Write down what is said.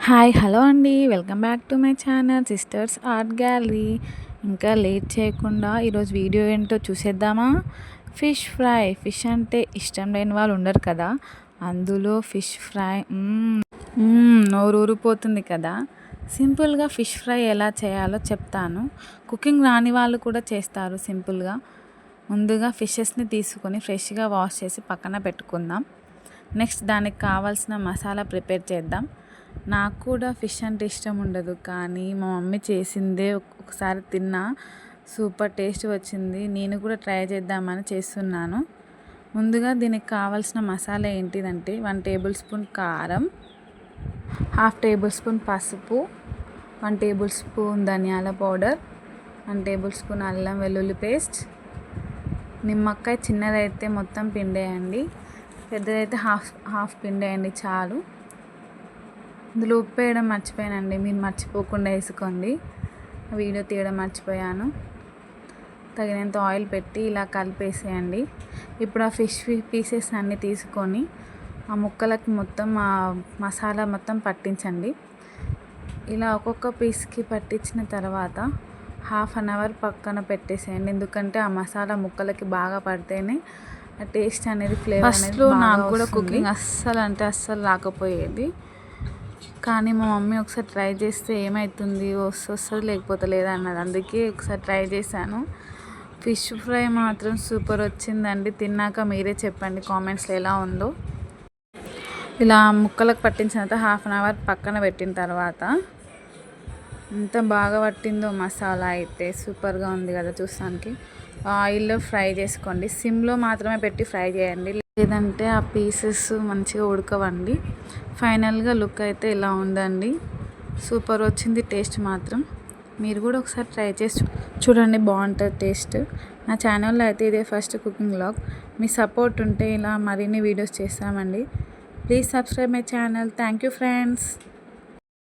Hi hello అండి, welcome back to my channel sisters art gallery. ఇంకా late చేయకుండా ఈరోజు వీడియో ఏంటో చూసేద్దామా. Fish fry. ఫిష్ అంటే ఇష్టం లేని వాళ్ళు ఉండరు కదా, అందులో ఫిష్ ఫ్రై నోరు ఊరిపోతుంది కదా. సింపుల్గా ఫిష్ ఫ్రై ఎలా చేయాలో చెప్తాను. కుకింగ్ రాని వాళ్ళు కూడా చేస్తారు సింపుల్గా. ముందుగా ఫిషెస్ని తీసుకొని ఫ్రెష్గా వాష్ చేసి పక్కన పెట్టుకుందాం. నెక్స్ట్ దానికి కావాల్సిన మసాలా ప్రిపేర్ చేద్దాం. నాకు కూడా ఫిష్ అంటే ఇష్టం ఉండదు, కానీ మా మమ్మీ చేసిందే ఒకసారి తిన్నా, సూపర్ టేస్ట్ వచ్చింది. నేను కూడా ట్రై చేద్దామని చేస్తున్నాను. ముందుగా దీనికి కావాల్సిన మసాలా ఏంటిదంటే 1 టేబుల్ స్పూన్ కారం, 1/2 టేబుల్ స్పూన్ పసుపు, 1 టేబుల్ స్పూన్ ధనియాల పౌడర్, 1 టేబుల్ స్పూన్ అల్లం వెల్లుల్లి పేస్ట్, నిమ్మకాయ చిన్నదైతే మొత్తం పిండేయండి, పెద్దదైతే హాఫ్ పిండేయండి చాలు. ఇందులో ఉప్పు వేయడం మర్చిపోయానండి, మీరు మర్చిపోకుండా వేసుకోండి. వీడియో తీయడం మర్చిపోయాను. తగినంత ఆయిల్ పెట్టి ఇలా కలిపేసేయండి. ఇప్పుడు ఆ ఫిష్ పీసెస్ అన్నీ తీసుకొని ఆ ముక్కలకి మొత్తం ఆ మసాలా మొత్తం పట్టించండి. ఇలా ఒక్కొక్క పీస్కి పట్టించిన తర్వాత 1/2 అవర్ పక్కన పెట్టేసేయండి. ఎందుకంటే ఆ మసాలా ముక్కలకి బాగా పడితేనే ఆ టేస్ట్ అనేది ఫ్లేవర్ అనేది ఫస్ట్లో బాగా నాకు కూడా వస్తుంది. కుకింగ్ అస్సలు రాకపోయేది, కానీ మా మమ్మీ ఒకసారి ట్రై చేస్తే ఏమవుతుంది, వస్తుంది లేకపోతే లేదన్నది. అందుకే ఒకసారి ట్రై చేశాను. ఫిష్ ఫ్రై మాత్రం సూపర్ వచ్చిందండి. తిన్నాక మీరే చెప్పండి కామెంట్స్లో ఎలా ఉందో. ఇలా ముక్కలకు పట్టించిన తర్వాత 1/2 అవర్ పక్కన పెట్టిన తర్వాత ఎంత బాగా పట్టిందో మసాలా అయితే సూపర్గా ఉంది కదా చూస్తానికి. ఆయిల్లో ఫ్రై చేసుకోండి, సిమ్లో మాత్రమే పెట్టి ఫ్రై చేయండి, లేదంటే ఆ పీసెస్ మంచిగా ఉడకవండి. ఫైనల్గా లుక్ అయితే ఇలా ఉందండి, సూపర్ వచ్చింది టేస్ట్ మాత్రం. మీరు కూడా ఒకసారి ట్రై చేసి చూడండి, బాగుంటుంది టేస్ట్. నా ఛానల్లో అయితే ఇదే ఫస్ట్ కుకింగ్ వ్లాగ్. మీ సపోర్ట్ ఉంటే ఇలా మరిన్ని వీడియోస్ చేస్తామండి. Please subscribe my channel. Thank you friends.